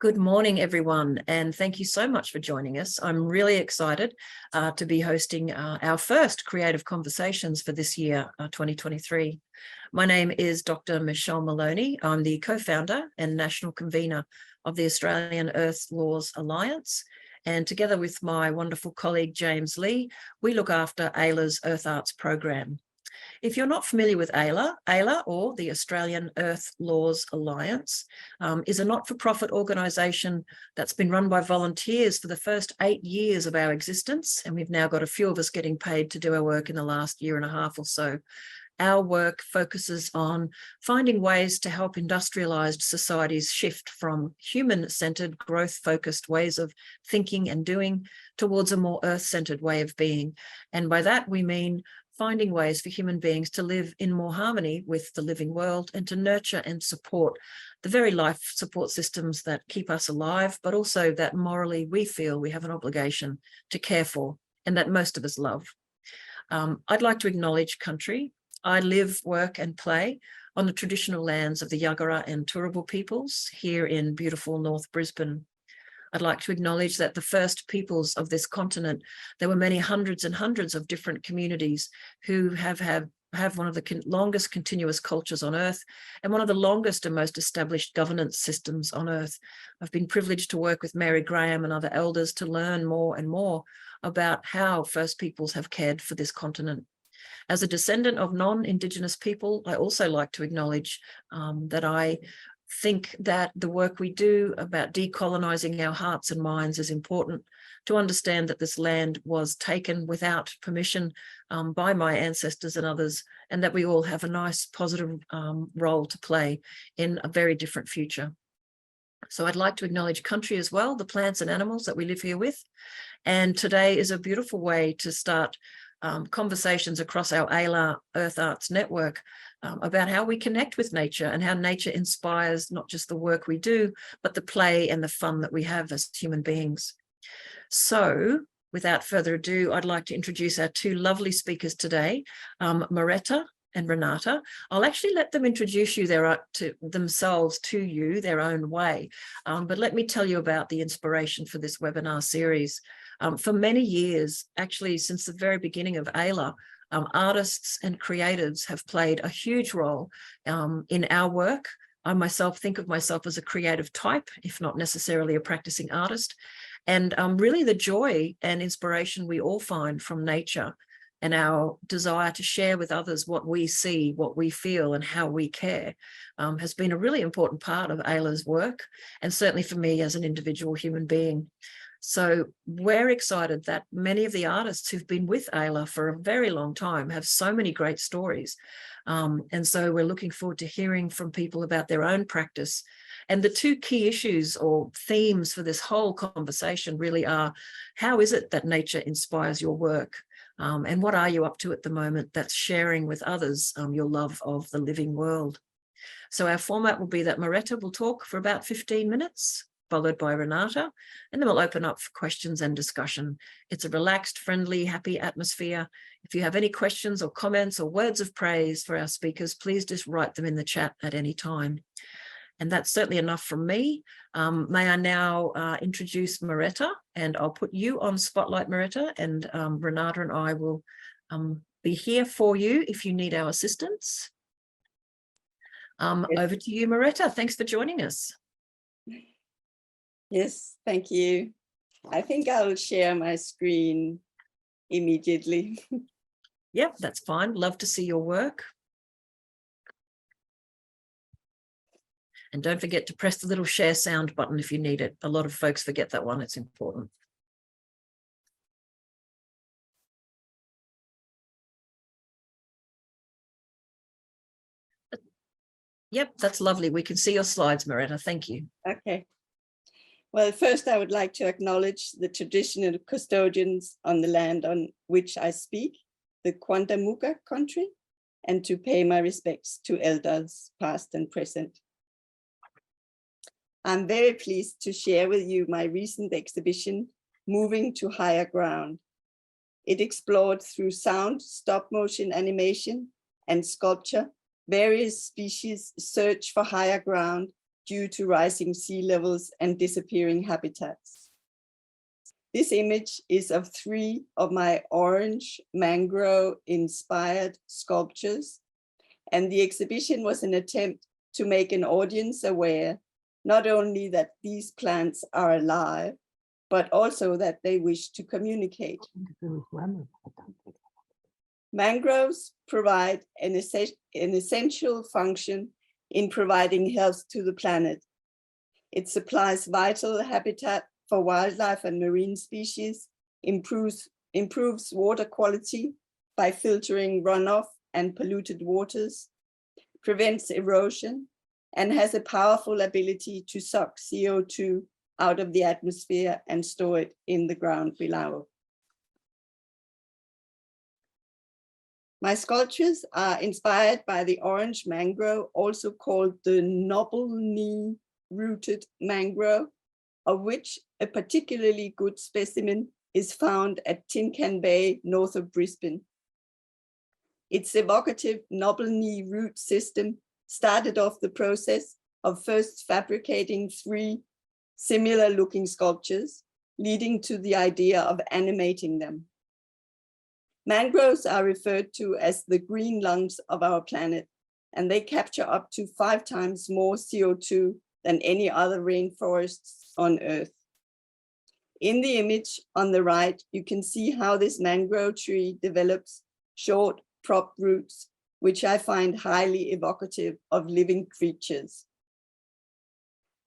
Good morning, everyone, and thank you so much for joining us. I'm really excited to be hosting our first Creative Conversations for this year, 2023. My name is Dr Michelle Maloney. I'm the co-founder and national convener of the Australian Earth Laws Alliance. And together with my wonderful colleague, James Lee, we look after AELA's Earth Arts program. If you're not familiar with AELA, AELA, or the Australian Earth Laws Alliance, is a not-for-profit organisation that's been run by volunteers for the first 8 years of our existence, and we've now got a few of us getting paid to do our work in the last year and a half or so. Our work focuses on finding ways to help industrialised societies shift from human-centred, growth-focused ways of thinking and doing towards a more earth-centred way of being. And by that, we mean finding ways for human beings to live in more harmony with the living world and to nurture and support the very life support systems that keep us alive, but also that morally we feel we have an obligation to care for and that most of us love. I'd like to acknowledge country. I live, work and play on the traditional lands of the Yagara and Turrbal peoples here in beautiful North Brisbane. I'd like to acknowledge that the first peoples of this continent, there were many hundreds and hundreds of different communities who have one of the longest continuous cultures on Earth and one of the longest and most established governance systems on Earth. I've been privileged to work with Mary Graham and other elders to learn more and more about how First Peoples have cared for this continent. As a descendant of non-Indigenous people, I also like to acknowledge that I think that the work we do about decolonising our hearts and minds is important, to understand that this land was taken without permission by my ancestors and others, and that we all have a nice positive role to play in a very different future. So I'd like to acknowledge country as well, the plants and animals that we live here with. And today is a beautiful way to start conversations across our AELA Earth Arts network about how we connect with nature and how nature inspires not just the work we do, but the play and the fun that we have as human beings. So without further ado, I'd like to introduce our two lovely speakers today, Merete and Renata. I'll actually let them introduce you themselves to you their own way. But let me tell you about the inspiration for this webinar series. For many years, actually since the very beginning of AELA, artists and creatives have played a huge role in our work. I myself think of myself as a creative type, if not necessarily a practicing artist. And really the joy and inspiration we all find from nature and our desire to share with others what we see, what we feel, and how we care has been a really important part of AELA's work, and certainly for me as an individual human being. So we're excited that many of the artists who've been with AELA for a very long time have so many great stories. And so we're looking forward to hearing from people about their own practice. And the two key issues or themes for this whole conversation really are, how is it that nature inspires your work? And what are you up to at the moment that's sharing with others your love of the living world? So our format will be that Merete will talk for about 15 minutes, followed by Renata, and then we'll open up for questions and discussion. It's a relaxed, friendly, happy atmosphere. If you have any questions or comments or words of praise for our speakers, please just write them in the chat at any time. And that's certainly enough from me. May I now introduce Merete, and I'll put you on spotlight, Merete, and Renata and I will be here for you if you need our assistance. Yes. Over to you, Merete. Thanks for joining us. Yes, thank you. I think I'll share my screen immediately. Yep, that's fine. Love to see your work. And don't forget to press the little share sound button if you need it. A lot of folks forget that one. It's important. Yep, that's lovely. We can see your slides, Merete. Thank you. Okay. Well, first I would like to acknowledge the traditional custodians on the land on which I speak, the Quandamuga country, and to pay my respects to elders past and present. I'm very pleased to share with you my recent exhibition, Moving to Higher Ground. It explored through sound, stop motion animation, and sculpture, various species search for higher ground due to rising sea levels and disappearing habitats. This image is of 3 of my orange mangrove-inspired sculptures, and the exhibition was an attempt to make an audience aware not only that these plants are alive, but also that they wish to communicate. Mangroves provide an essential function in providing health to the planet. It supplies vital habitat for wildlife and marine species, improves water quality by filtering runoff and polluted waters, prevents erosion, and has a powerful ability to suck CO2 out of the atmosphere and store it in the ground below. My sculptures are inspired by the orange mangrove, also called the noble knee-rooted mangrove, of which a particularly good specimen is found at Tin Can Bay, north of Brisbane. Its evocative noble knee root system started off the process of first fabricating 3 similar looking sculptures, leading to the idea of animating them. Mangroves are referred to as the green lungs of our planet, and they capture up to 5 times more CO2 than any other rainforests on Earth. In the image on the right, you can see how this mangrove tree develops short prop roots, which I find highly evocative of living creatures.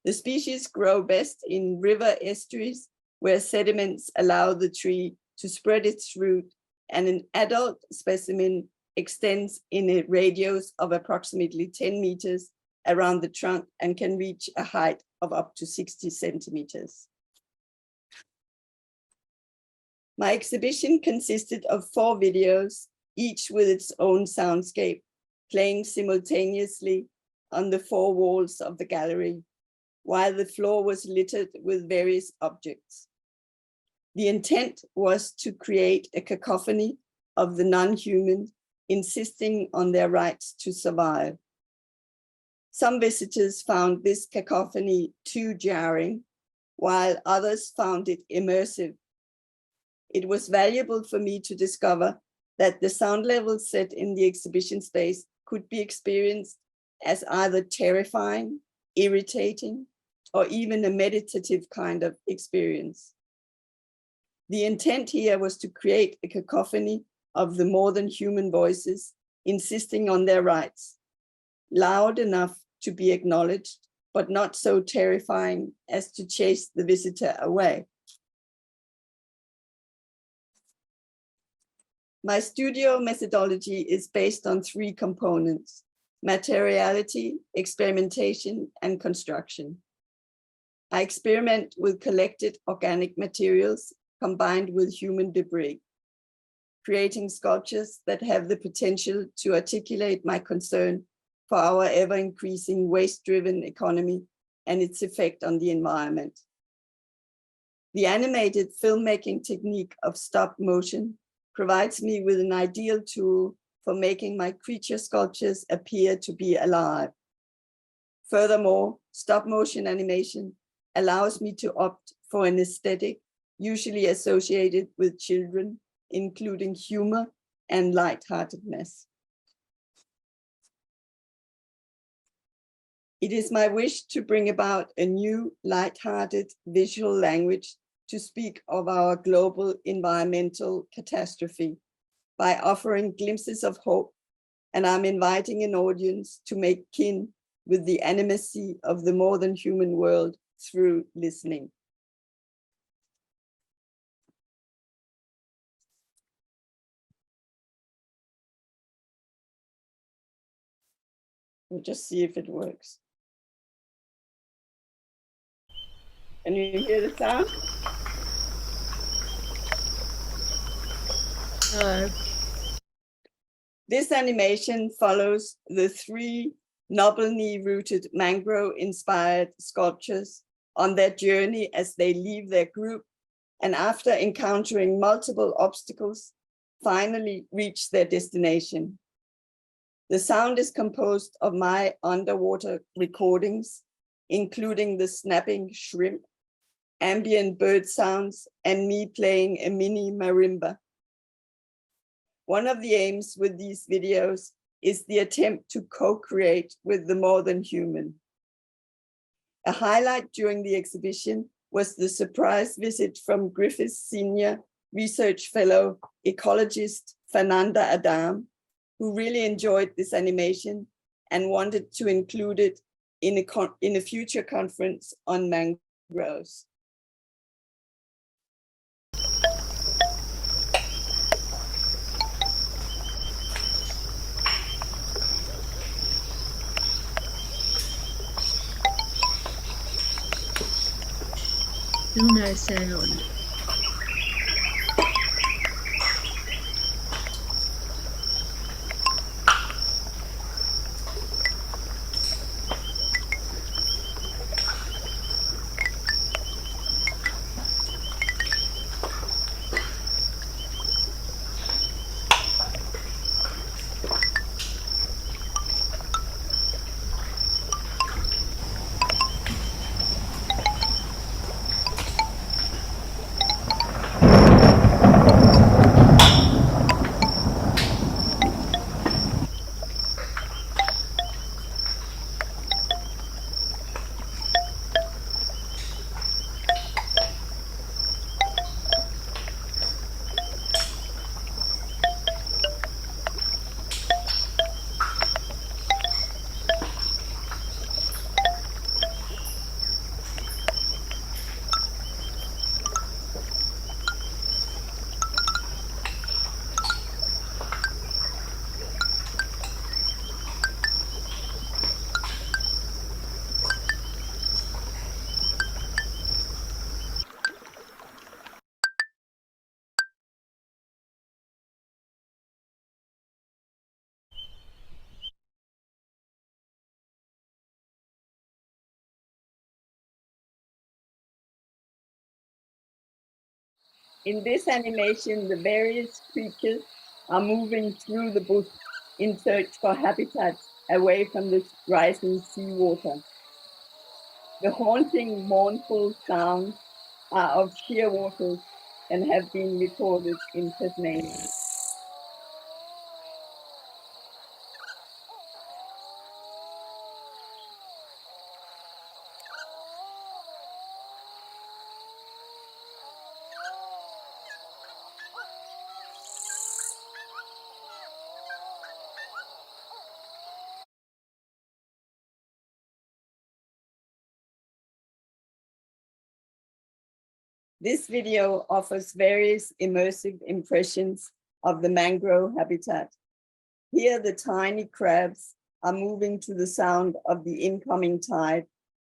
The species grow best in river estuaries where sediments allow the tree to spread its root, and an adult specimen extends in a radius of approximately 10 meters around the trunk and can reach a height of up to 60 centimeters. My exhibition consisted of 4 videos, each with its own soundscape, playing simultaneously on the 4 walls of the gallery, while the floor was littered with various objects. The intent was to create a cacophony of the non-human, insisting on their rights to survive. Some visitors found this cacophony too jarring, while others found it immersive. It was valuable for me to discover that the sound levels set in the exhibition space could be experienced as either terrifying, irritating, or even a meditative kind of experience. The intent here was to create a cacophony of the more than human voices insisting on their rights, loud enough to be acknowledged, but not so terrifying as to chase the visitor away. My studio methodology is based on 3 components: materiality, experimentation, and construction. I experiment with collected organic materials combined with human debris, creating sculptures that have the potential to articulate my concern for our ever-increasing waste-driven economy and its effect on the environment. The animated filmmaking technique of stop motion provides me with an ideal tool for making my creature sculptures appear to be alive. Furthermore, stop motion animation allows me to opt for an aesthetic usually associated with children, including humor and lightheartedness. It is my wish to bring about a new lighthearted visual language to speak of our global environmental catastrophe by offering glimpses of hope, and I'm inviting an audience to make kin with the animacy of the more than human world through listening. We'll just see if it works. Can you hear the sound? No. This animation follows the 3 noble knee-rooted mangrove-inspired sculptures on their journey as they leave their group, and after encountering multiple obstacles, finally reach their destination. The sound is composed of my underwater recordings including the snapping shrimp, ambient bird sounds, and me playing a mini marimba. One of the aims with these videos is the attempt to co-create with the more than human. A highlight during the exhibition was the surprise visit from Griffith's senior research fellow, ecologist Fernanda Adam, who really enjoyed this animation and wanted to include it in a future conference on mangroves. Still no sound. In this animation, the various creatures are moving through the bush in search for habitats away from the rising seawater. The haunting, mournful sounds are of shearwaters and have been recorded in Tasmania. This video offers various immersive impressions of the mangrove habitat. Here, the tiny crabs are moving to the sound of the incoming tide,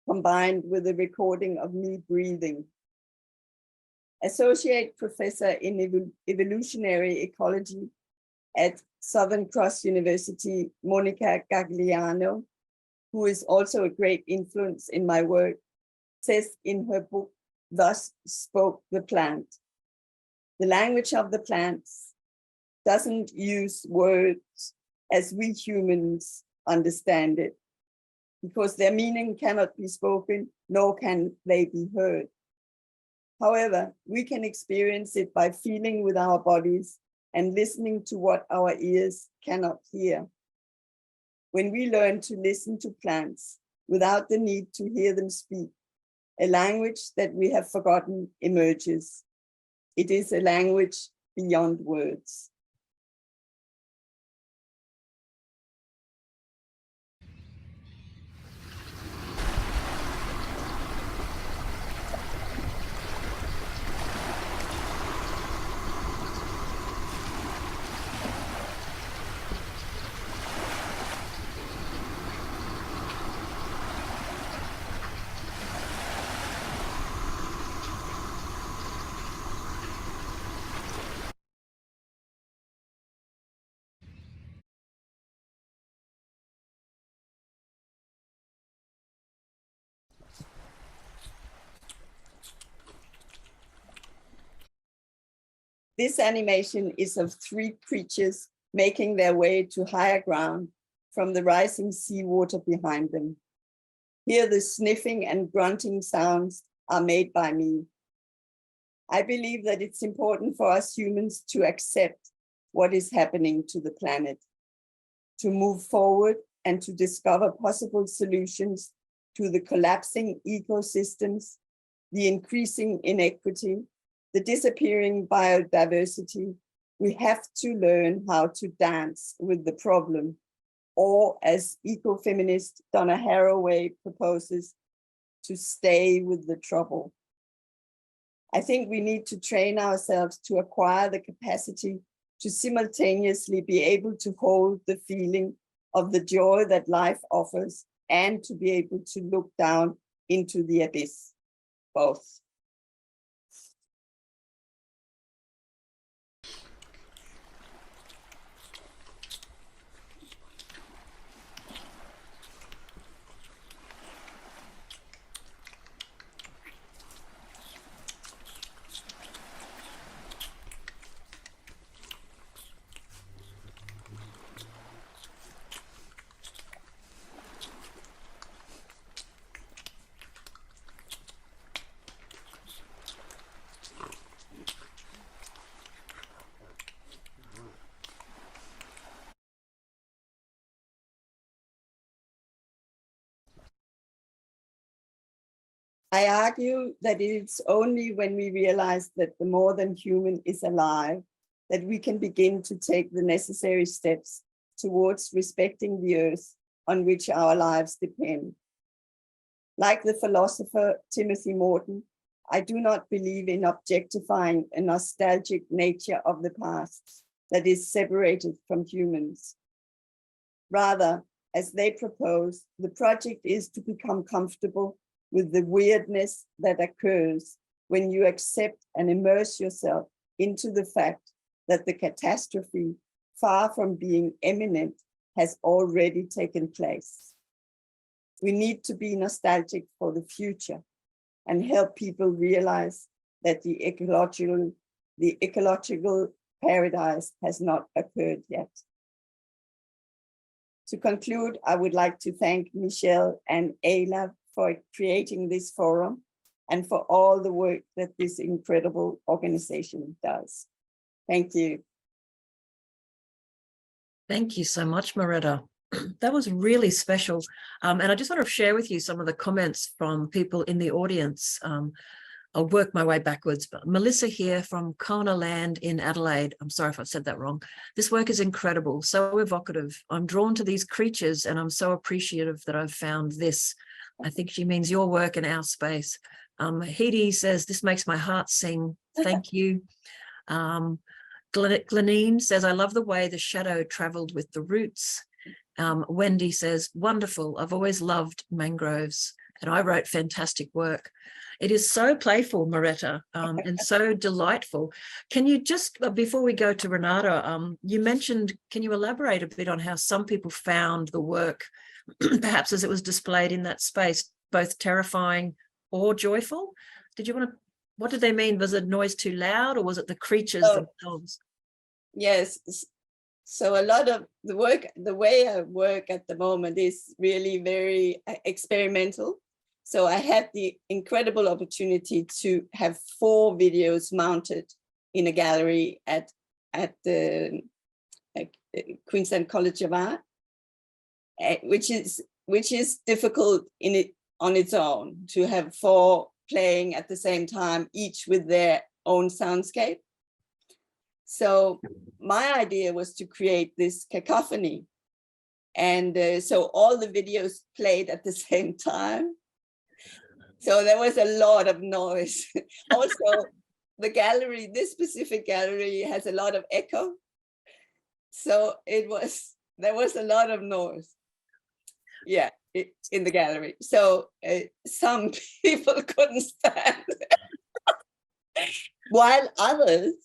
combined with a recording of me breathing. Associate Professor in Evolutionary Ecology at Southern Cross University, Monica Gagliano, who is also a great influence in my work, says in her book, "Thus spoke the plant." The language of the plants doesn't use words as we humans understand it, because their meaning cannot be spoken, nor can they be heard. However, we can experience it by feeling with our bodies and listening to what our ears cannot hear. When we learn to listen to plants without the need to hear them speak, a language that we have forgotten emerges. It is a language beyond words. This animation is of 3 creatures making their way to higher ground from the rising seawater behind them. Here the sniffing and grunting sounds are made by me. I believe that it's important for us humans to accept what is happening to the planet, to move forward and to discover possible solutions to the collapsing ecosystems, the increasing inequity, the disappearing biodiversity. We have to learn how to dance with the problem, or as ecofeminist Donna Haraway proposes, to stay with the trouble. I think we need to train ourselves to acquire the capacity to simultaneously be able to hold the feeling of the joy that life offers and to be able to look down into the abyss, both. I argue that it's only when we realize that the more than human is alive that we can begin to take the necessary steps towards respecting the earth on which our lives depend. Like the philosopher Timothy Morton, I do not believe in objectifying a nostalgic nature of the past that is separated from humans. Rather, as they propose, the project is to become comfortable with the weirdness that occurs when you accept and immerse yourself into the fact that the catastrophe, far from being imminent, has already taken place. We need to be nostalgic for the future and help people realize that the ecological paradise has not occurred yet. To conclude, I would like to thank Michelle and AELA for creating this forum and for all the work that this incredible organization does. Thank you. Thank you so much, Merete. That was really special. And I just want to share with you some of the comments from people in the audience. I'll work my way backwards. But Melissa here from Kona Land in Adelaide. I'm sorry if I've said that wrong. This work is incredible, so evocative. I'm drawn to these creatures and I'm so appreciative that I've found this. I think she means your work in our space. Heidi says, this makes my heart sing. Thank you. Glenine says, I love the way the shadow traveled with the roots. Wendy says, wonderful. I've always loved mangroves. And I wrote fantastic work. It is so playful, Merete, and so delightful. Can you just, before we go to Renata, you mentioned, can you elaborate a bit on how some people found the work, perhaps as it was displayed in that space, both terrifying or joyful? Did you want to, what did they mean? Was the noise too loud or was it the creatures themselves? Yes. So a lot of the work, the way I work at the moment is really very experimental. So I had the incredible opportunity to have 4 videos mounted in a gallery at the Queensland College of Art, which is difficult on its own, to have 4 playing at the same time, each with their own soundscape. So my idea was to create this cacophony. And so all the videos played at the same time. So there was a lot of noise. Also, the gallery, this specific gallery has a lot of echo. So there was a lot of noise. Yeah, in the gallery. So some people couldn't stand it, while others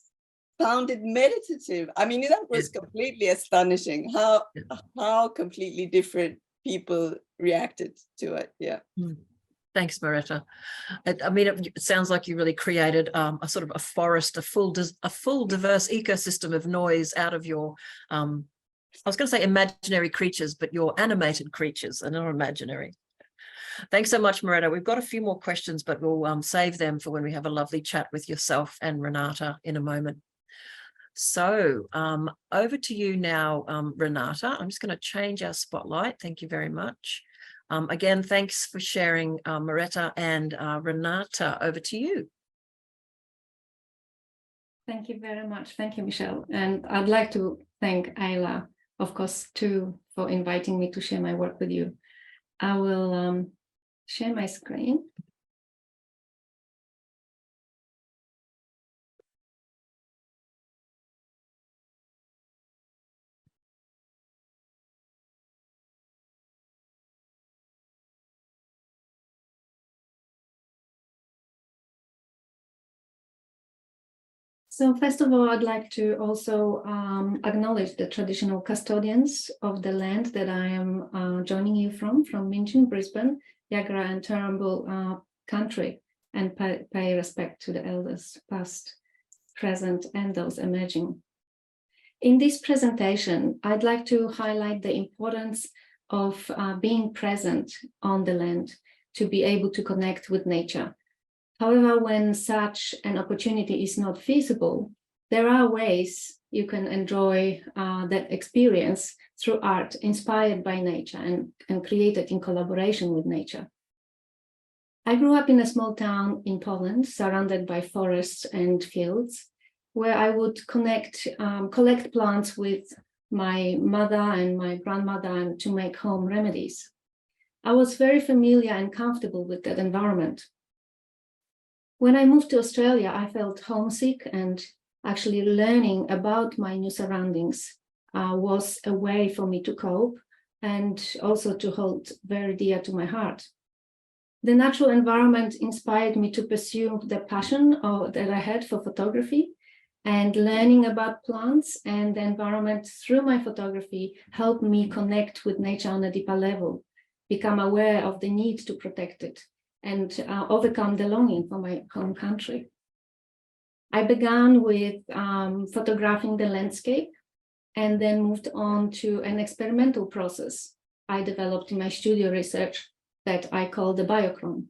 found it meditative. I mean, that was completely astonishing how completely different people reacted to it. Yeah. Thanks, Merete. I mean, it sounds like you really created a sort of a forest, a full diverse ecosystem of noise out of your, I was going to say imaginary creatures, but your animated creatures are not imaginary. Thanks so much, Merete. We've got a few more questions, but we'll save them for when we have a lovely chat with yourself and Renata in a moment. So over to you now, Renata. I'm just going to change our spotlight. Thank you very much. Again, thanks for sharing, Merete, and Renata, over to you. Thank you very much. Thank you, Michelle. And I'd like to thank AELA, of course, too, for inviting me to share my work with you. I will share my screen. So first of all, I'd like to also acknowledge the traditional custodians of the land that I am joining you from Minchin, Brisbane, Yagra and Turrbal country, and pay respect to the elders past, present, and those emerging. In this presentation, I'd like to highlight the importance of being present on the land to be able to connect with nature. However, when such an opportunity is not feasible, there are ways you can enjoy that experience through art inspired by nature and created in collaboration with nature. I grew up in a small town in Poland, surrounded by forests and fields, where I would collect plants with my mother and my grandmother to make home remedies. I was very familiar and comfortable with that environment. When I moved to Australia, I felt homesick, and actually learning about my new surroundings was a way for me to cope and also to hold very dear to my heart. The natural environment inspired me to pursue the passion that I had for photography, and learning about plants and the environment through my photography helped me connect with nature on a deeper level, become aware of the need to protect it, and overcome the longing for my home country. I began with photographing the landscape and then moved on to an experimental process I developed in my studio research that I call the biochrome.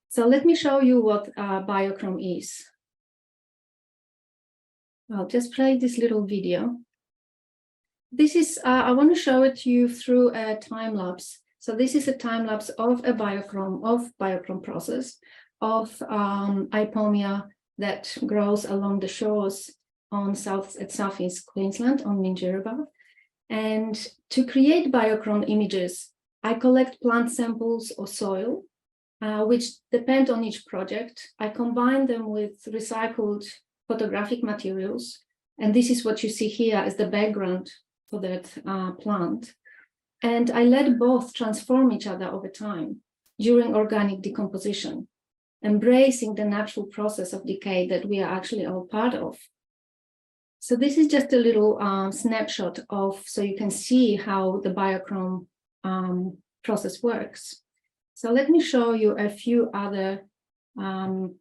So let me show you what biochrome is. I'll just play this little video. This is, I want to show it to you through a time lapse. So this is a time lapse of a biochrome process of Ipomia that grows along the shores on southeast Queensland on Minjerribah. And to create biochrome images, I collect plant samples or soil, which depend on each project. I combine them with recycled photographic materials. And this is what you see here as the background for that plant. And I let both transform each other over time during organic decomposition, embracing the natural process of decay that we are actually all part of. So this is just a little snapshot of, so you can see how the biochrome process works. So let me show you a few other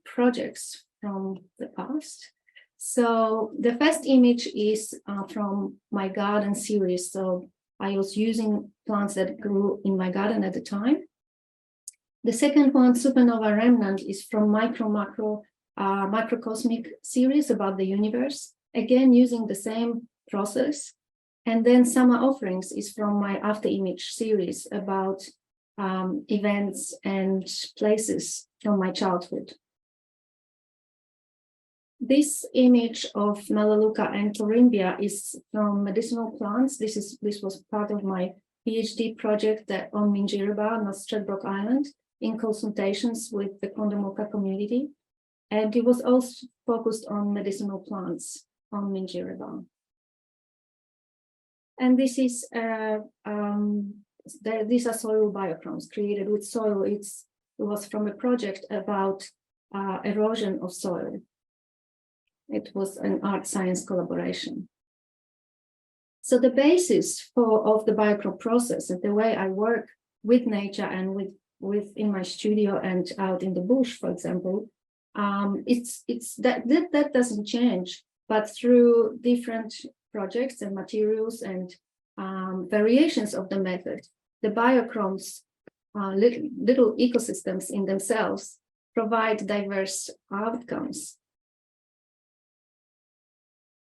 projects from the past. So the first image is from my garden series. So I was using plants that grew in my garden at the time. The second one, Supernova Remnant, is from Microcosmic series about the universe, again using the same process. And then Summer Offerings is from my After Image series about events and places from my childhood. This image of Melaleuca and Torimbia is from medicinal plants. This was part of my PhD project on Minjerribah, North Stradbroke Island, in consultations with the Kondamuka community. And it was also focused on medicinal plants on Minjerribah. And this is these are soil biochromes created with soil. It was from a project about erosion of soil. It was an art-science collaboration. So the basis of the biochrome process and the way I work with nature and in my studio and out in the bush, for example, that doesn't change, but through different projects and materials and variations of the method, the biochromes, little ecosystems in themselves, provide diverse outcomes.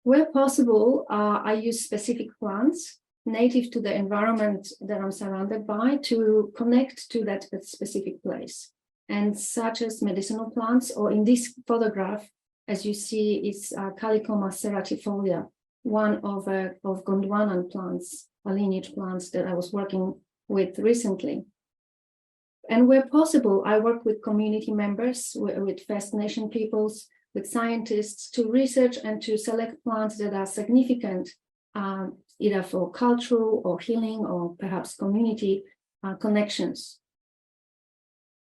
Where possible, I use specific plants native to the environment that I'm surrounded by to connect to that specific place. And such as medicinal plants, or in this photograph, as you see, it's Calicoma ceratifolia, one of Gondwanan plants, lineage plants that I was working with recently. And where possible, I work with community members, with First Nation peoples, with scientists to research and to select plants that are significant, either for cultural or healing or perhaps community connections.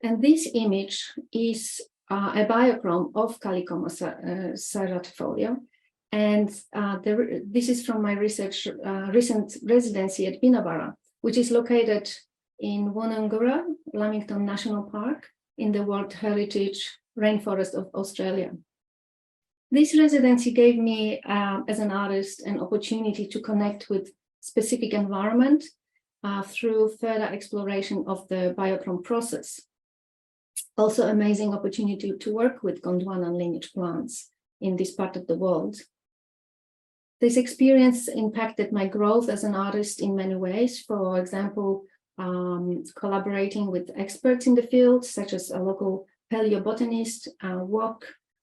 And this image is a biochrome of Calicoma ceratifolia. And this is from my recent residency at Binabara, which is located in Wollongura, Lamington National Park, in the World Heritage Rainforest of Australia. This residency gave me, as an artist, an opportunity to connect with specific environment through further exploration of the biochrome process. Also, amazing opportunity to work with Gondwanan lineage plants in this part of the world. This experience impacted my growth as an artist in many ways. For example, collaborating with experts in the field, such as a local paleobotanist,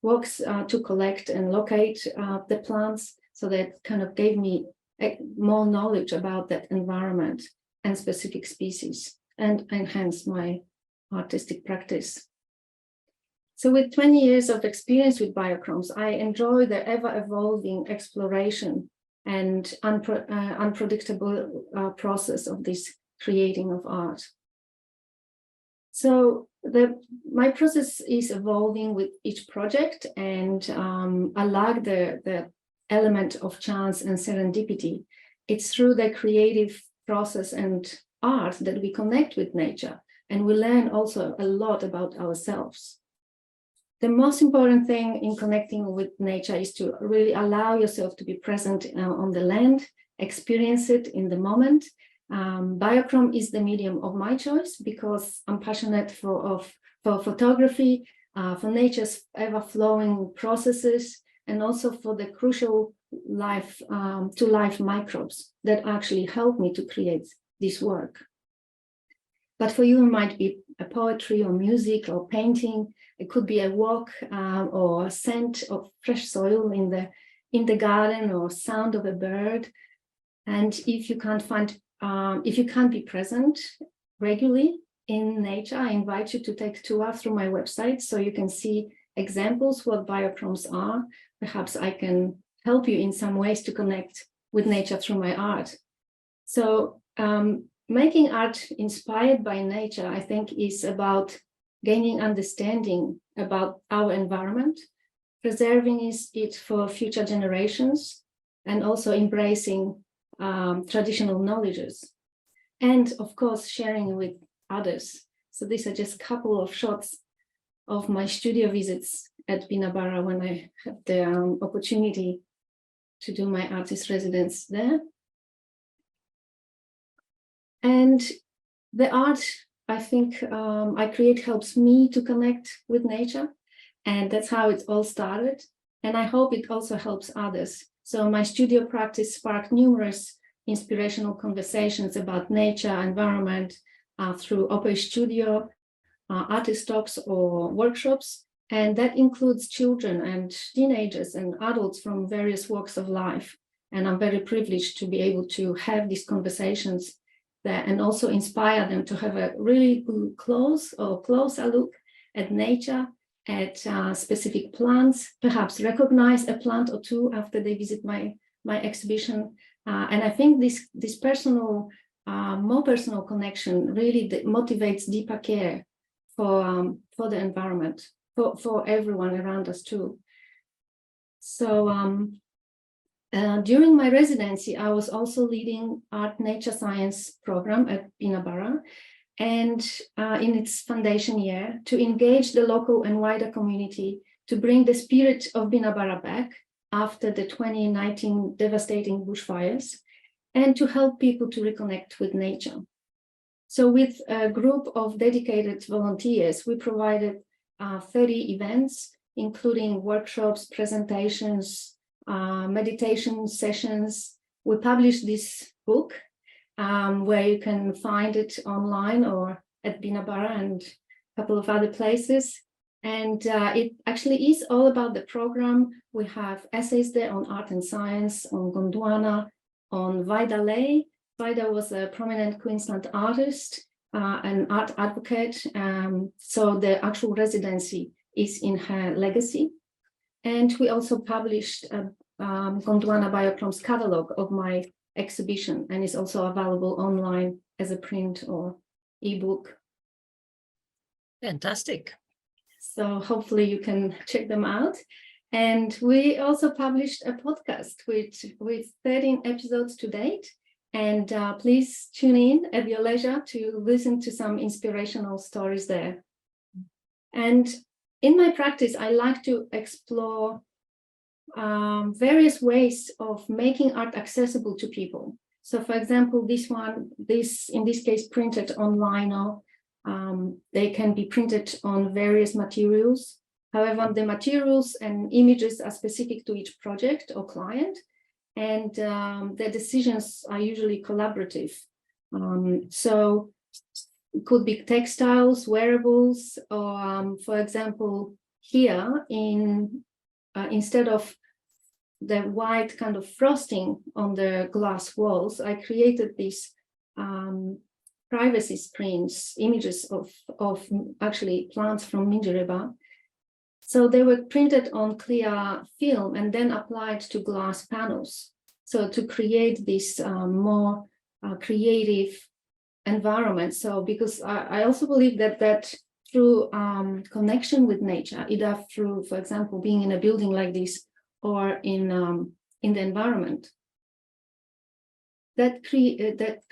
walks to collect and locate the plants. So that kind of gave me more knowledge about that environment and specific species, and enhanced my artistic practice. So with 20 years of experience with biochromes, I enjoy the ever-evolving exploration and unpredictable process of this creating of art. So my process is evolving with each project, and I like the element of chance and serendipity. It's through the creative process and art that we connect with nature, and we learn also a lot about ourselves. The most important thing in connecting with nature is to really allow yourself to be present on the land, experience it in the moment. Biochrome is the medium of my choice because I'm passionate for photography, for nature's ever-flowing processes, and also for the crucial life microbes that actually help me to create this work. But for you, it might be a poetry or music or painting. It could be a walk or a scent of fresh soil in the garden, or sound of a bird. And if you can't be present regularly in nature, I invite you to take a tour through my website so you can see examples what biochromes are. Perhaps I can help you in some ways to connect with nature through my art. So making art inspired by nature, I think, is about gaining understanding about our environment, preserving it for future generations, and also embracing traditional knowledges, and of course sharing with others. So these are just a couple of shots of my studio visits at Binabara when I had the opportunity to do my artist residence there. And the art, I think, I create helps me to connect with nature, and that's how it all started. And I hope it also helps others. So my studio practice sparked numerous inspirational conversations about nature, environment, through Open Studio, artist talks or workshops. And that includes children and teenagers and adults from various walks of life. And I'm very privileged to be able to have these conversations there, and also inspire them to have a really closer look at nature, at specific plants, perhaps recognize a plant or two after they visit my exhibition. And I think this personal, more personal connection really motivates deeper care for the environment, for everyone around us too. So during my residency, I was also leading Art Nature Science program at Binabara, and in its foundation year, to engage the local and wider community to bring the spirit of Binabara back after the 2019 devastating bushfires, and to help people to reconnect with nature. So with a group of dedicated volunteers, we provided 30 events, including workshops, presentations, meditation sessions. We published this book where you can find it online or at Binabara and a couple of other places. And it actually is all about the program. We have essays there on art and science, on Gondwana, on Vida Lay. Vida was a prominent Queensland artist, an art advocate. So the actual residency is in her legacy. And we also published a Gondwana Biochromes catalog of my exhibition, and it's also available online as a print or ebook. Fantastic. So hopefully you can check them out. And we also published a podcast with 13 episodes to date. And please tune in at your leisure to listen to some inspirational stories there. And in my practice, I like to explore various ways of making art accessible to people. So for example, in this case, printed online, or they can be printed on various materials. However, the materials and images are specific to each project or client, and the decisions are usually collaborative. So it could be textiles, wearables, or for example, here instead of the white kind of frosting on the glass walls, I created these privacy screens, images of actually plants from Megarrity. So they were printed on clear film and then applied to glass panels. So to create this more creative environment. So because I also believe that through connection with nature, either through, for example, being in a building like this or in the environment, that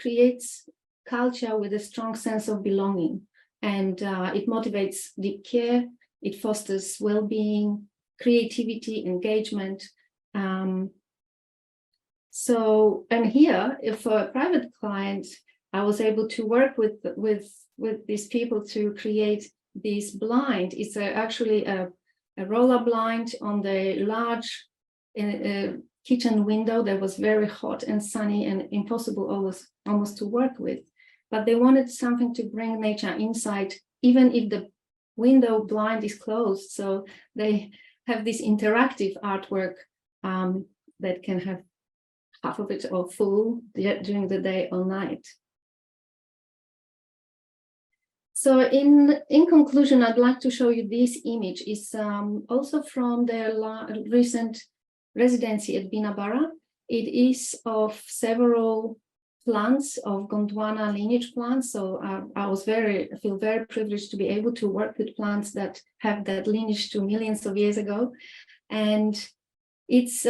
creates culture with a strong sense of belonging, and it motivates deep care. It fosters well-being, creativity, engagement. So, and here, if for a private client, I was able to work with these people to create this blind. It's actually a roller blind on the large kitchen window that was very hot and sunny and impossible almost to work with. But they wanted something to bring nature inside, even if the window blind is closed. So they have this interactive artwork that can have half of it or full during the day or night. So in conclusion, I'd like to show you this image. It's also from the recent residency at Binabara. It is of several plants of Gondwana lineage plants. So I feel very privileged to be able to work with plants that have that lineage to millions of years ago. And it's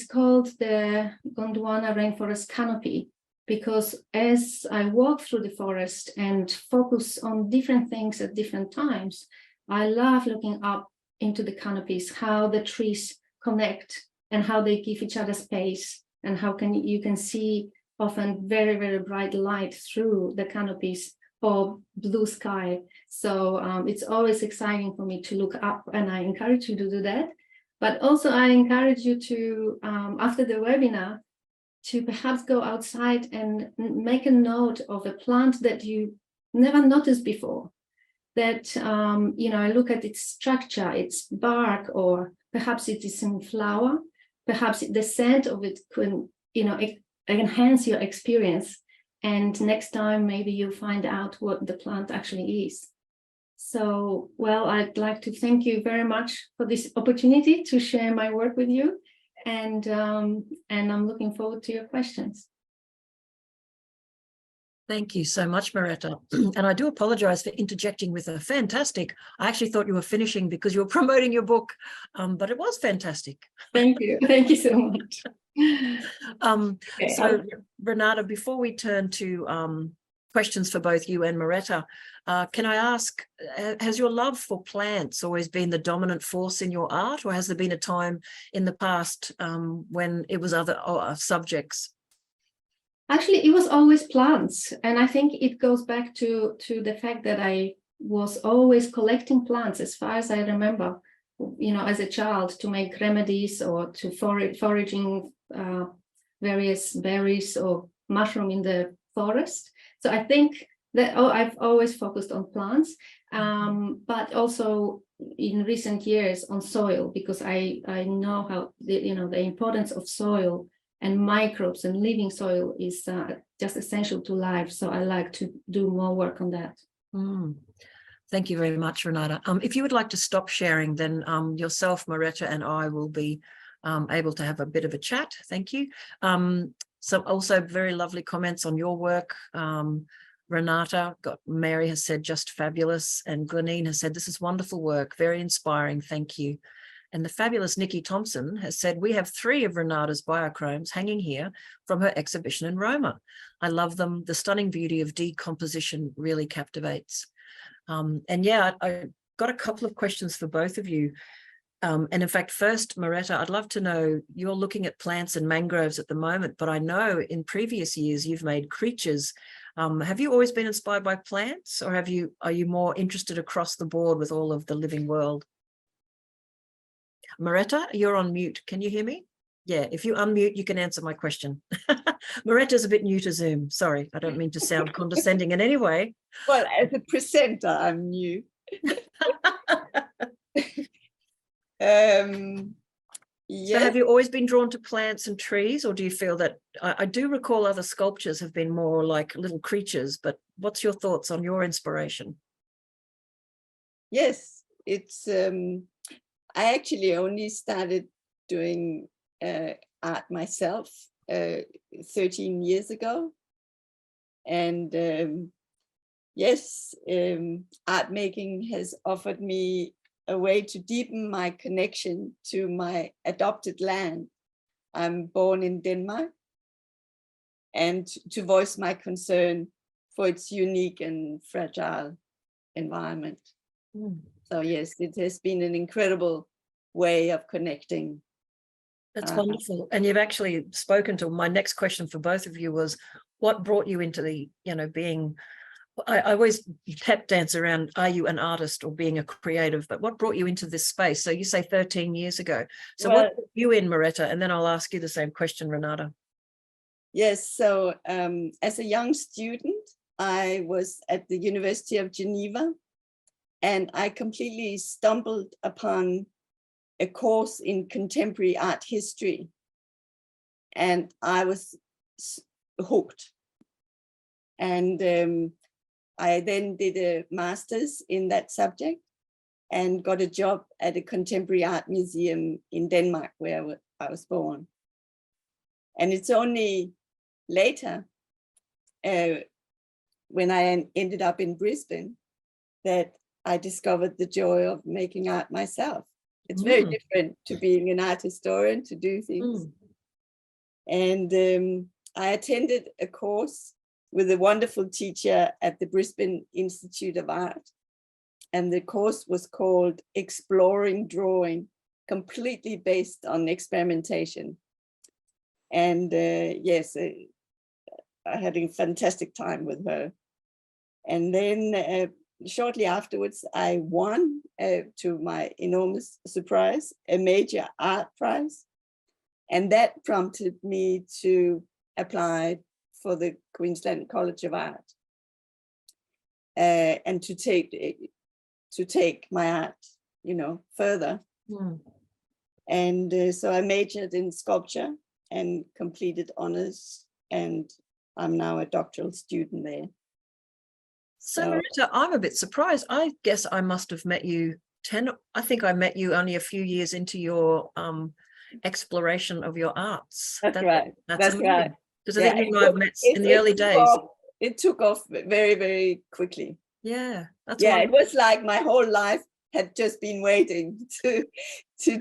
called the Gondwana rainforest canopy, because as I walk through the forest and focus on different things at different times, I love looking up into the canopies, how the trees connect and how they give each other space, and how you can see often very, very bright light through the canopies or blue sky. So it's always exciting for me to look up, and I encourage you to do that. But also I encourage you to, after the webinar, to perhaps go outside and make a note of a plant that you never noticed before. That, I look at its structure, its bark, or perhaps it is in flower. Perhaps the scent of it could, enhance your experience. And next time, maybe you'll find out what the plant actually is. So, well, I'd like to thank you very much for this opportunity to share my work with you. And I'm looking forward to your questions. Thank you so much, Merete. And I do apologize for interjecting with a fantastic. I actually thought you were finishing because you were promoting your book, but it was fantastic. Thank you. Thank you so much. Okay, so, Renata, before we turn to questions for both you and Merete, can I ask, has your love for plants always been the dominant force in your art, or has there been a time in the past when it was other subjects? Actually, it was always plants. And I think it goes back to the fact that I was always collecting plants as far as I remember, as a child, to make remedies or to foraging various berries or mushroom in the forest. So I think that I've always focused on plants, but also in recent years on soil, because I know how the importance of soil and microbes and living soil is just essential to life. So I like to do more work on that. Thank you very much, Renata. If you would like to stop sharing, then yourself, Merete, and I will be able to have a bit of a chat. Thank you. So also very lovely comments on your work. Renata, Mary has said just fabulous, and Glenine has said this is wonderful work, very inspiring, thank you. And the fabulous Nikki Thompson has said, we have 3 of Renata's biochromes hanging here from her exhibition in Roma. I love them. The stunning beauty of decomposition really captivates. And yeah, I got a couple of questions for both of you. And in fact, first, Merete, I'd love to know, you're looking at plants and mangroves at the moment, but I know in previous years you've made creatures. Have you always been inspired by plants, or are you more interested across the board with all of the living world? Merete, you're on mute. Can you hear me? Yeah, if you unmute, you can answer my question. Merete is a bit new to Zoom. Sorry, I don't mean to sound condescending in any way. Well, as a presenter, I'm new. So have you always been drawn to plants and trees, or do you feel that, I do recall other sculptures have been more like little creatures, but what's your thoughts on your inspiration? Yes, it's, I actually only started doing art myself 13 years ago. And yes, art making has offered me a way to deepen my connection to my adopted land. I'm born in Denmark, and to voice my concern for its unique and fragile environment. So yes, it has been an incredible way of connecting. That's wonderful. And you've actually spoken to, my next question for both of you was, what brought you into the, being, I always tap dance around, are you an artist or being a creative, but what brought you into this space? So you say 13 years ago. So what brought you in, Merete? And then I'll ask you the same question, Renata. Yes, so as a young student, I was at the University of Geneva, and I completely stumbled upon a course in contemporary art history, and I was hooked. And I then did a master's in that subject and got a job at a contemporary art museum in Denmark, where I was born. And it's only later, when I ended up in Brisbane, that I discovered the joy of making art myself. It's very different to being an art historian, to do things. And I attended a course with a wonderful teacher at the Brisbane Institute of Art. And the course was called Exploring Drawing, completely based on experimentation. And yes, I had a fantastic time with her. And then shortly afterwards, I won, to my enormous surprise, a major art prize. And that prompted me to apply for the Queensland College of Art, and to take my art, further. And so I majored in sculpture and completed honors, and I'm now a doctoral student there. So Merete, I'm a bit surprised. I guess I must have met you I think I met you only a few years into your exploration of your arts. That's right. That's right. Because I think you and I have met in the early days. It took off very, very quickly. Yeah, that's wonderful. It was like my whole life had just been waiting to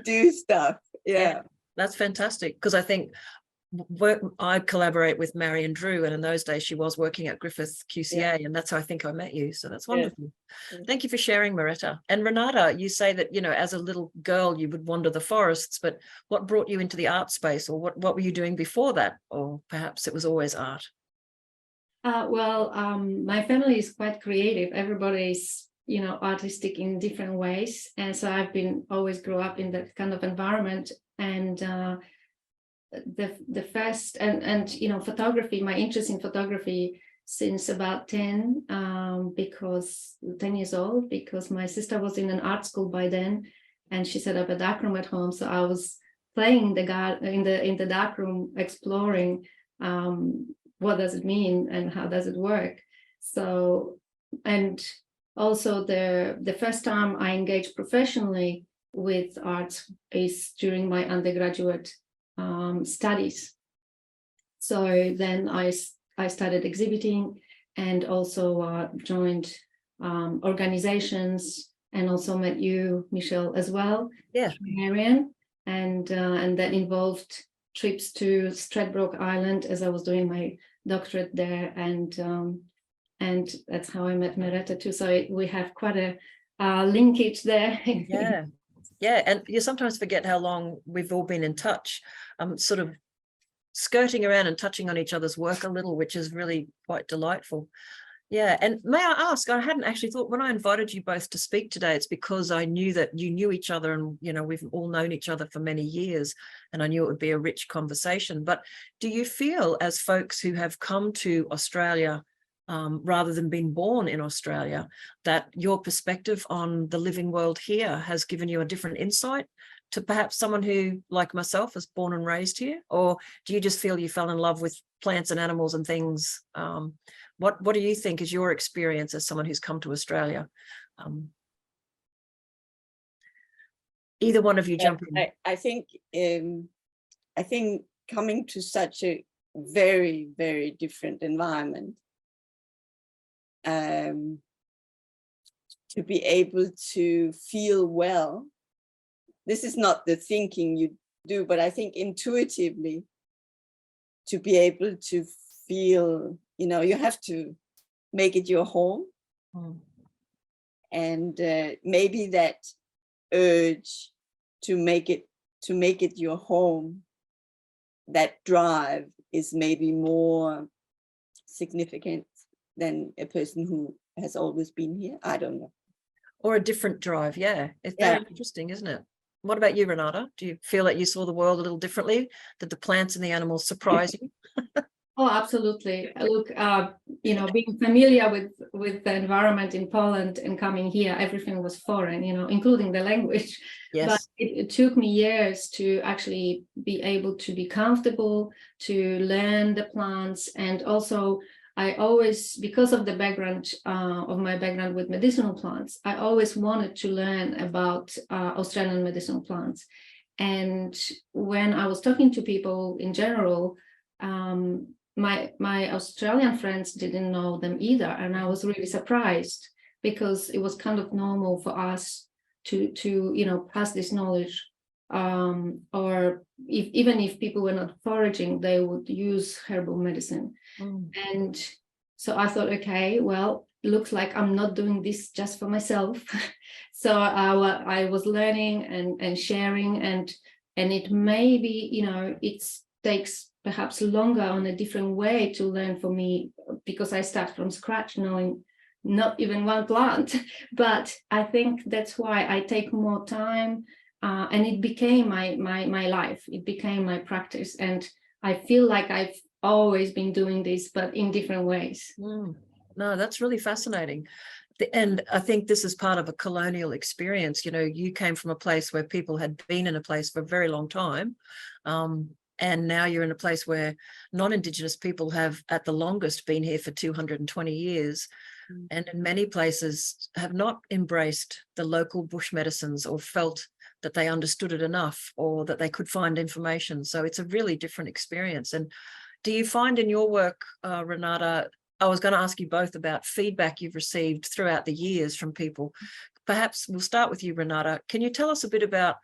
do stuff. Yeah, that's fantastic, because I think I collaborate with Mary and Drew, and in those days she was working at Griffith QCA, and that's how I think I met you. So that's wonderful. Thank you for sharing, Merete. And Renata, you say that, as a little girl you would wander the forests, but what brought you into the art space, or what were you doing before that? Or perhaps it was always art? My family is quite creative. Everybody's, artistic in different ways. And so I've been always grew up in that kind of environment. And the first, photography, my interest in photography since about 10 years old, because my sister was in an art school by then, and she set up a darkroom at home. So I was playing in the darkroom, exploring what does it mean and how does it work. So, and also the first time I engaged professionally with art is during my undergraduate studies. So then I started exhibiting, and also joined organizations, and also met you, Michelle, as well. Yeah. Marian, and that involved trips to Stradbroke Island as I was doing my doctorate there, and that's how I met Merete too. So we have quite a linkage there. Yeah, and you sometimes forget how long we've all been in touch, sort of skirting around and touching on each other's work a little, which is really quite delightful. Yeah, and may I ask, I hadn't actually thought, when I invited you both to speak today, it's because I knew that you knew each other, and we've all known each other for many years, and I knew it would be a rich conversation. But do you feel, as folks who have come to Australia rather than being born in Australia, that your perspective on the living world here has given you a different insight to perhaps someone who, like myself, is born and raised here? Or do you just feel you fell in love with plants and animals and things? What do you think is your experience as someone who's come to Australia? Either one of you jump in. I think coming to such a very, very different environment, to be able to feel well. This is not the thinking you do, but I think intuitively, to be able to feel, you have to make it your home. And maybe that urge to make it your home, that drive is maybe more significant than a person who has always been here. I don't know. Or a different drive. Yeah, it's very interesting, isn't it? What about you, Renata? Do you feel like you saw the world a little differently? Did the plants and the animals surprise you? Oh, absolutely. Look, being familiar with the environment in Poland and coming here, everything was foreign, including the language. Yes. But it took me years to actually be able to be comfortable, to learn the plants. And also, I always, because of the background of my background with medicinal plants, I always wanted to learn about Australian medicinal plants. And when I was talking to people in general, my Australian friends didn't know them either, and I was really surprised, because it was kind of normal for us to pass this knowledge, or even if people were not foraging, they would use herbal medicine. And so I thought, okay, well, looks like I'm not doing this just for myself. So I was learning and sharing, and it may be, it takes perhaps longer on a different way to learn for me, because I start from scratch, knowing not even one plant. But I think that's why I take more time, and it became my life. It became my practice, and I feel like I've always been doing this, but in different ways. No, that's really fascinating. And I think this is part of a colonial experience. You came from a place where people had been in a place for a very long time. And now you're in a place where non-Indigenous people have at the longest been here for 220 years. And in many places have not embraced the local bush medicines, or felt that they understood it enough, or that they could find information. So it's a really different experience. And do you find in your work, Renata, I was going to ask you both about feedback you've received throughout the years from people. Perhaps we'll start with you, Renata. Can you tell us a bit about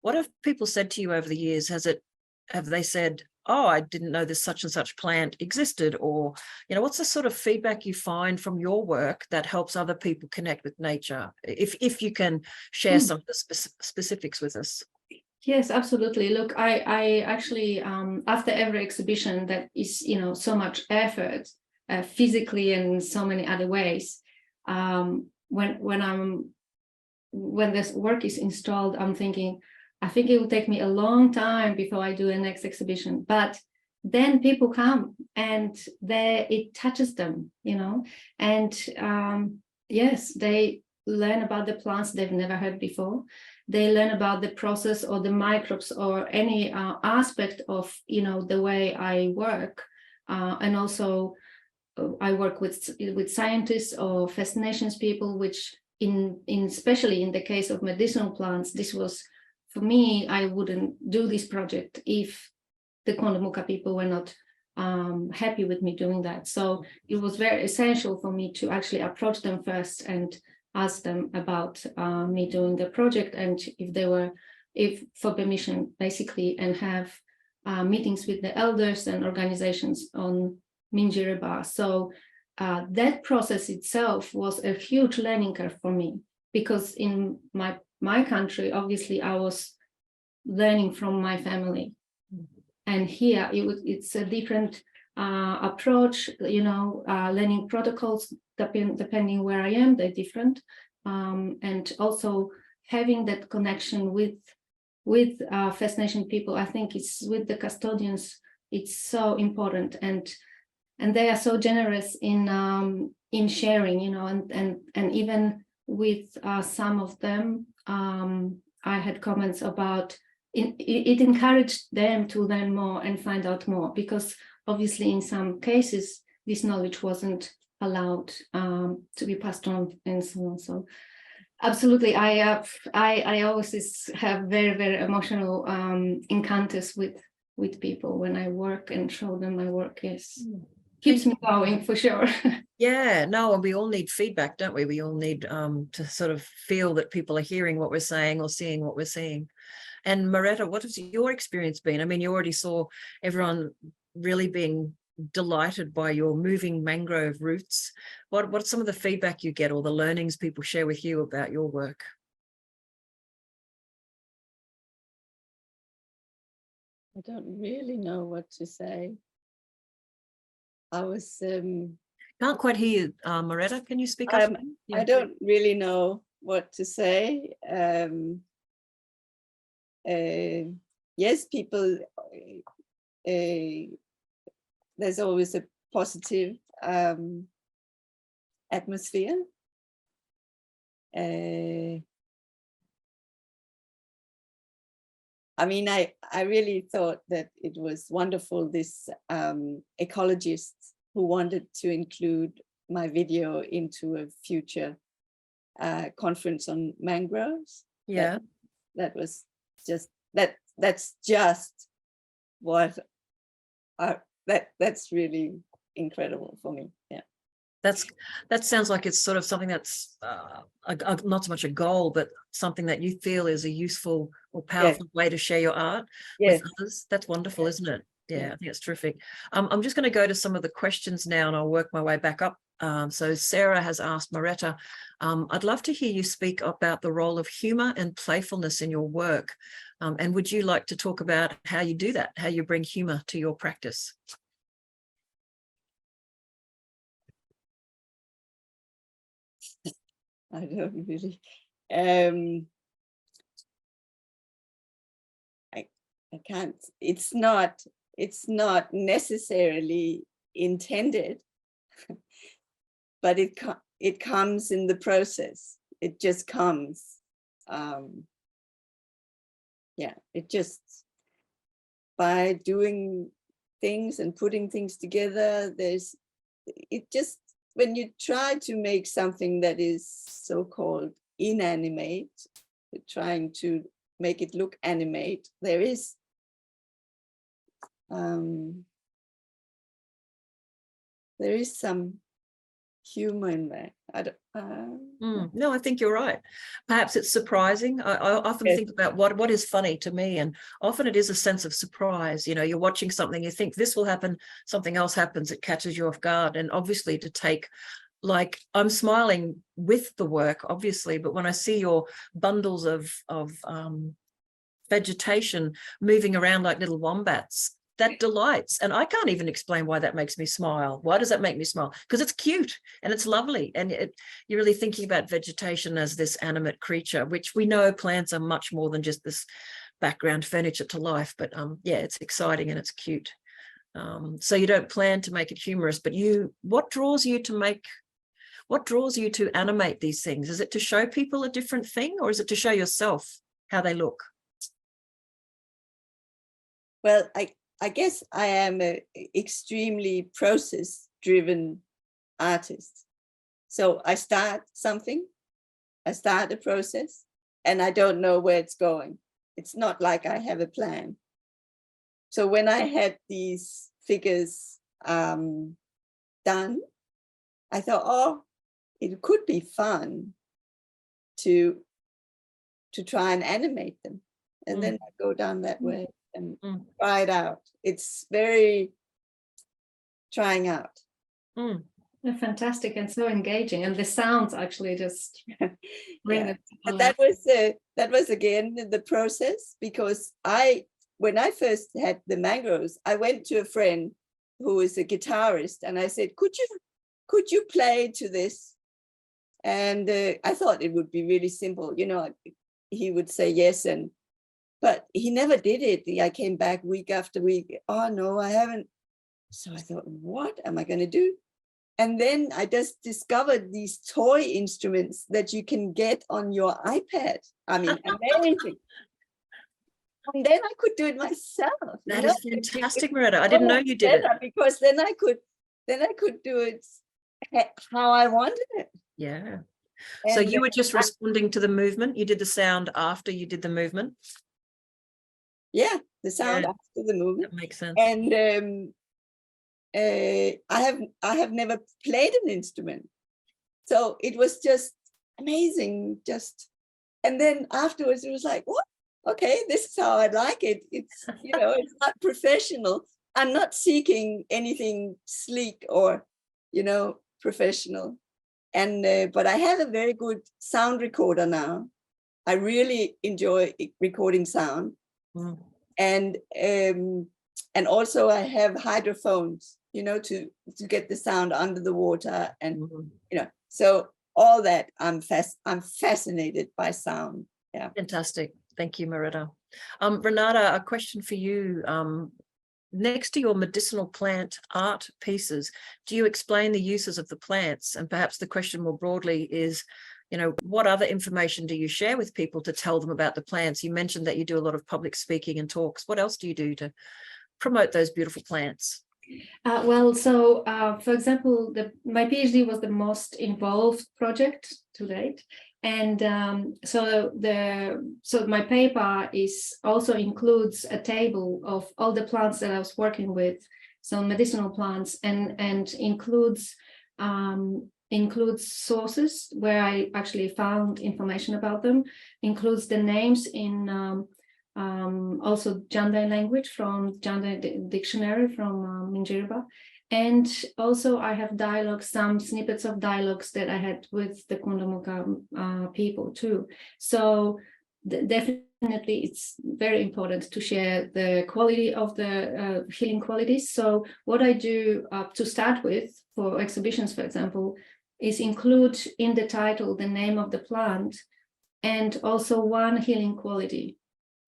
what have people said to you over the years? Have they said, oh, I didn't know this such and such plant existed? Or, what's the sort of feedback you find from your work that helps other people connect with nature? If you can share some of the specifics with us. Yes, absolutely. Look, I actually, after every exhibition that is, so much effort, physically and in so many other ways. When this work is installed, I'm thinking, I think it will take me a long time before I do a next exhibition, but then people come and it touches them, you know, and yes, they learn about the plants they've never heard before. They learn about the process or the microbes or any aspect of, you know, the way I work, and also I work with scientists or First Nations people, which especially in the case of medicinal plants, this was, for me, I wouldn't do this project if the Kondamuka people were not happy with me doing that. So it was very essential for me to actually approach them first and ask them about me doing the project, and if for permission, basically, and have meetings with the elders and organizations on Minjireba. So that process itself was a huge learning curve for me, because in my country, obviously, I was learning from my family, and here it's a different approach. You know, learning protocols depending where I am, they're different, and also having that connection with First Nation people. I think it's with the custodians. It's so important, and they are so generous in sharing, you know, and even with some of them, I had comments about it encouraged them to learn more and find out more, because obviously in some cases this knowledge wasn't allowed to be passed on and so on. So absolutely, I always have very, very emotional encounters with people when I work and show them my work. Yes. Keeps me going for sure. Yeah, no, and we all need feedback, don't we? We all need to sort of feel that people are hearing what we're saying or seeing what we're seeing. And Merete, what has your experience been? I mean, you already saw everyone really being delighted by your moving mangrove roots. What's some of the feedback you get or the learnings people share with you about your work? I don't really know what to say. I was Can't quite hear you, Merete. Can you speak up? Yeah. I don't really know what to say. Yes, people, there's always a positive atmosphere. I mean, I really thought that it was wonderful, this ecologist who wanted to include my video into a future conference on mangroves. Yeah. That was just, that's just what, that's really incredible for me. Yeah. That sounds like it's sort of something that's not so much a goal, but something that you feel is a useful or powerful way to share your art with others. That's wonderful, isn't it? Yeah, I think it's terrific. I'm just going to go to some of the questions now, and I'll work my way back up. So Sarah has asked Merete, I'd love to hear you speak about the role of humor and playfulness in your work. And would you like to talk about how you do that, how you bring humor to your practice? I don't really, I can't, it's not necessarily intended, but it comes in the process. It just comes. Yeah, it just, by doing things and putting things together, when you try to make something that is so-called inanimate, trying to make it look animate, there is some humor in there. No, I think you're right. Perhaps it's surprising. I often think about what is funny to me, and often it is a sense of surprise. You know, you're watching something, you think this will happen, something else happens, it catches you off guard. And obviously to take, like, I'm smiling with the work, obviously, but when I see your bundles of vegetation moving around like little wombats, that delights. And I can't even explain why that makes me smile. Why does that make me smile? Because it's cute and it's lovely. And you're really thinking about vegetation as this animate creature, which we know plants are much more than just this background furniture to life. But yeah, it's exciting and it's cute. So you don't plan to make it humorous, but what draws you to animate these things? Is it to show people a different thing, or is it to show yourself how they look? Well, I guess I am an extremely process-driven artist. So I start something, I start a process, and I don't know where it's going. It's not like I have a plan. So when I had these figures done, I thought, oh, it could be fun to try and animate them. And then I go down that way and try it out. It's very trying out. They're fantastic and so engaging, and the sounds actually just bring it. But that was again the process, because when I first had the mangroves, I went to a friend who is a guitarist, and I said, could you play to this? And I thought it would be really simple, you know. He would say yes, but he never did it. I came back week after week. Oh no, I haven't. So I thought, what am I going to do? And then I just discovered these toy instruments that you can get on your iPad. I mean, amazing. And then I could do it myself. That is fantastic, Merete. I didn't know you did it. Because then I could do it how I wanted it. Yeah. So you were just responding to the movement. You did the sound after you did the movement. Yeah, the sound after the movement. That makes sense. And I have never played an instrument, so it was just amazing. And then afterwards it was like, what? Okay, this is how I like it. It's, you know, it's not professional. I'm not seeking anything sleek or, you know, professional. And but I have a very good sound recorder now. I really enjoy recording sound. And also I have hydrophones, you know, to get the sound under the water, and you know, so all that I'm fascinated by sound. Yeah. Fantastic. Thank you, Merete. Renata, a question for you. Next to your medicinal plant art pieces, do you explain the uses of the plants? And perhaps the question more broadly is, you know, what other information do you share with people to tell them about the plants? You mentioned that you do a lot of public speaking and talks. What else do you do to promote those beautiful plants? For example, my PhD was the most involved project to date. And so my paper also includes a table of all the plants that I was working with, so medicinal plants, and includes sources where I actually found information about them, includes the names in also Jandai language from Jandai dictionary from Minjirba. And also I have some snippets of dialogues that I had with the Kundamuka people too. So definitely it's very important to share the quality of the healing qualities. So what I do to start with for exhibitions, for example, is include in the title the name of the plant and also one healing quality,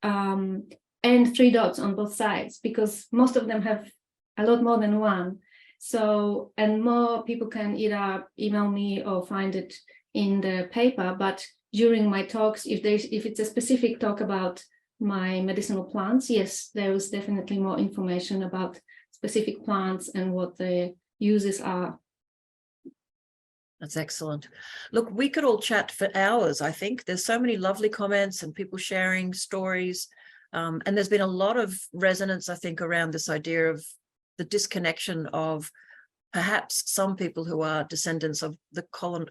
and 3 dots on both sides, because most of them have a lot more than one. So, and more people can either email me or find it in the paper, but during my talks, if it's a specific talk about my medicinal plants, yes, there is definitely more information about specific plants and what the uses are. That's excellent. Look, we could all chat for hours, I think. There's so many lovely comments and people sharing stories. And there's been a lot of resonance, I think, around this idea of the disconnection of perhaps some people who are descendants of the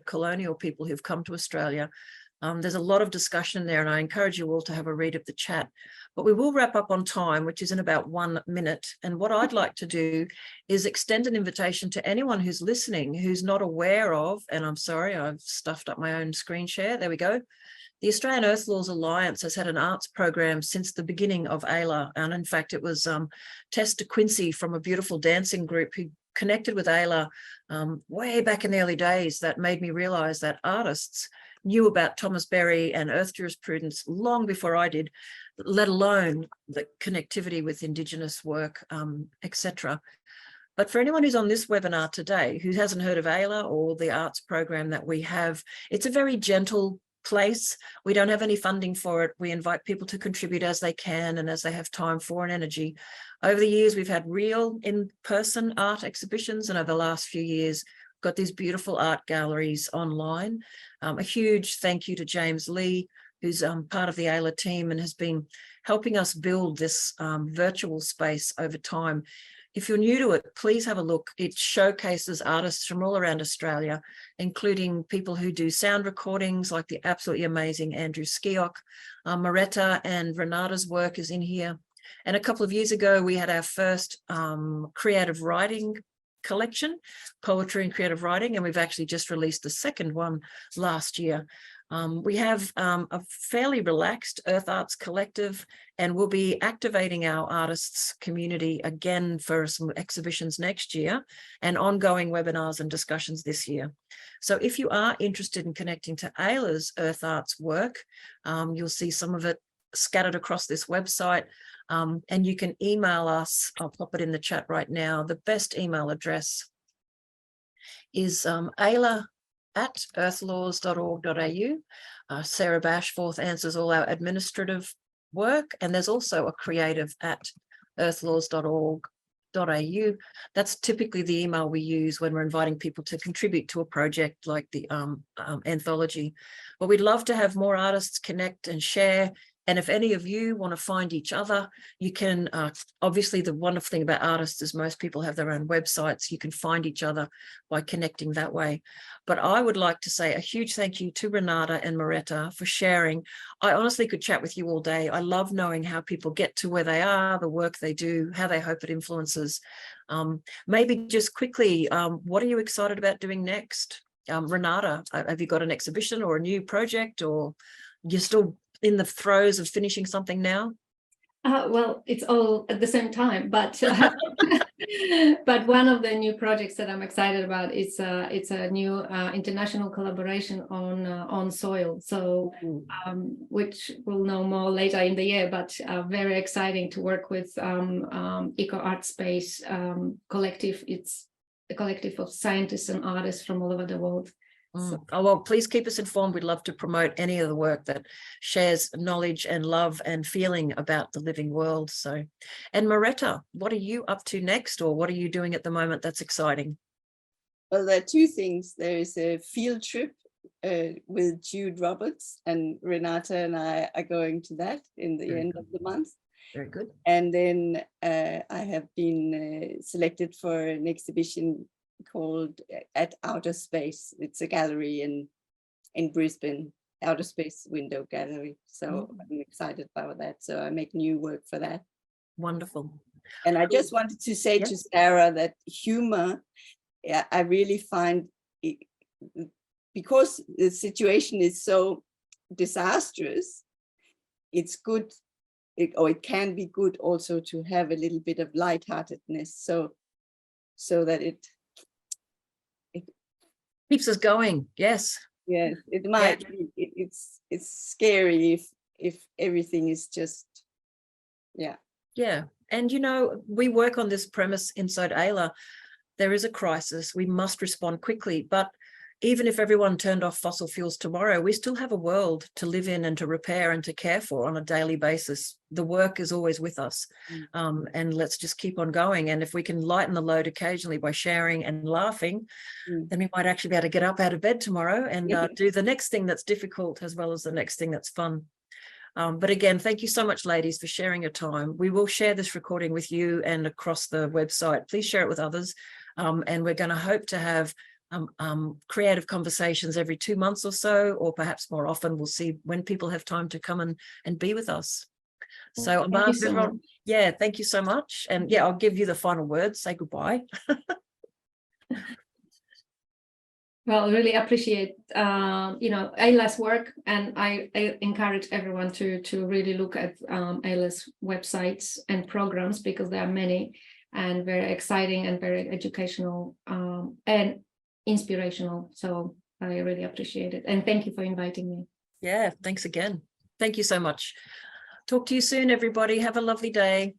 colonial people who've come to Australia, There's a lot of discussion there, and I encourage you all to have a read of the chat. But we will wrap up on time, which is in about 1 minute. And what I'd like to do is extend an invitation to anyone who's listening, who's not aware of, and I'm sorry, I've stuffed up my own screen share. There we go. The Australian Earth Laws Alliance has had an arts program since the beginning of AELA. And in fact, it was Tess de Quincy from a beautiful dancing group who connected with AELA way back in the early days that made me realize that artists knew about Thomas Berry and Earth jurisprudence long before I did, let alone the connectivity with Indigenous work, etc. But for anyone who's on this webinar today who hasn't heard of AELA or the arts program that we have, it's a very gentle place. We don't have any funding for it. We invite people to contribute as they can and as they have time for and energy. Over the years, we've had real in-person art exhibitions, and over the last few years, got these beautiful art galleries online. A huge thank you to James Lee, who's part of the AELA team and has been helping us build this virtual space over time. If you're new to it, please have a look. It showcases artists from all around Australia, including people who do sound recordings like the absolutely amazing Andrew Skiok. Merete and Renata's work is in here. And a couple of years ago, we had our first creative writing collection, poetry and creative writing, and we've actually just released the second one last year. We have a fairly relaxed Earth Arts Collective, and we'll be activating our artists community again for some exhibitions next year and ongoing webinars and discussions this year. So if you are interested in connecting to AELA's Earth Arts work, you'll see some of it scattered across this website. And you can email us. I'll pop it in the chat right now. The best email address is aela@earthlaws.org.au. Sarah Bashforth answers all our administrative work, and there's also a creative@earthlaws.org.au. That's typically the email we use when we're inviting people to contribute to a project like the anthology. But we'd love to have more artists connect and share. And if any of you want to find each other, you can, obviously the wonderful thing about artists is most people have their own websites. You can find each other by connecting that way. But I would like to say a huge thank you to Renata and Merete for sharing. I honestly could chat with you all day. I love knowing how people get to where they are, the work they do, how they hope it influences. Maybe just quickly, what are you excited about doing next? Renata, have you got an exhibition or a new project, or you're still in the throes of finishing something now? Well, it's all at the same time, but but one of the new projects that I'm excited about is it's a new international collaboration on soil. So which we'll know more later in the year, but very exciting to work with Eco Art Space collective. It's a collective of scientists and artists from all over the world. So. Oh, well, please keep us informed. We'd love to promote any of the work that shares knowledge and love and feeling about the living world. So, and Merete, what are you up to next, or what are you doing at the moment that's exciting? Well, there are two things. There is a field trip with Jude Roberts, and Renata and I are going to that in the end of the month. Very good. And then I have been selected for an exhibition called At Outer Space. It's a gallery in Brisbane, Outer Space Window Gallery. So I'm excited about that. So I make new work for that. Wonderful. And I just wanted to say to Sarah that humor, I really find it, because the situation is so disastrous, it's good, or it can be good also to have a little bit of lightheartedness, so that it keeps us going. Yes. Yes, it might be. It's scary if everything is just, yeah. And you know, we work on this premise inside AELA. There is a crisis. We must respond quickly. But even if everyone turned off fossil fuels tomorrow, we still have a world to live in and to repair and to care for on a daily basis. The work is always with us. And let's just keep on going. And if we can lighten the load occasionally by sharing and laughing, then we might actually be able to get up out of bed tomorrow and do the next thing that's difficult as well as the next thing that's fun. But again, thank you so much, ladies, for sharing your time. We will share this recording with you and across the website. Please share it with others. And we're going to hope to have creative conversations every 2 months or so, or perhaps more often. We'll see when people have time to come and be with us. So on Thank you behalf of so everyone, much. yeah, thank you so much. And yeah, I'll give you the final words. Say goodbye. Well, really appreciate AELA's work, and I encourage everyone to really look at AELA's websites and programs, because there are many and very exciting and very educational and inspirational. So I really appreciate it, and thank you for inviting me. Yeah, thanks again. Thank you so much. Talk to you soon, everybody. Have a lovely day.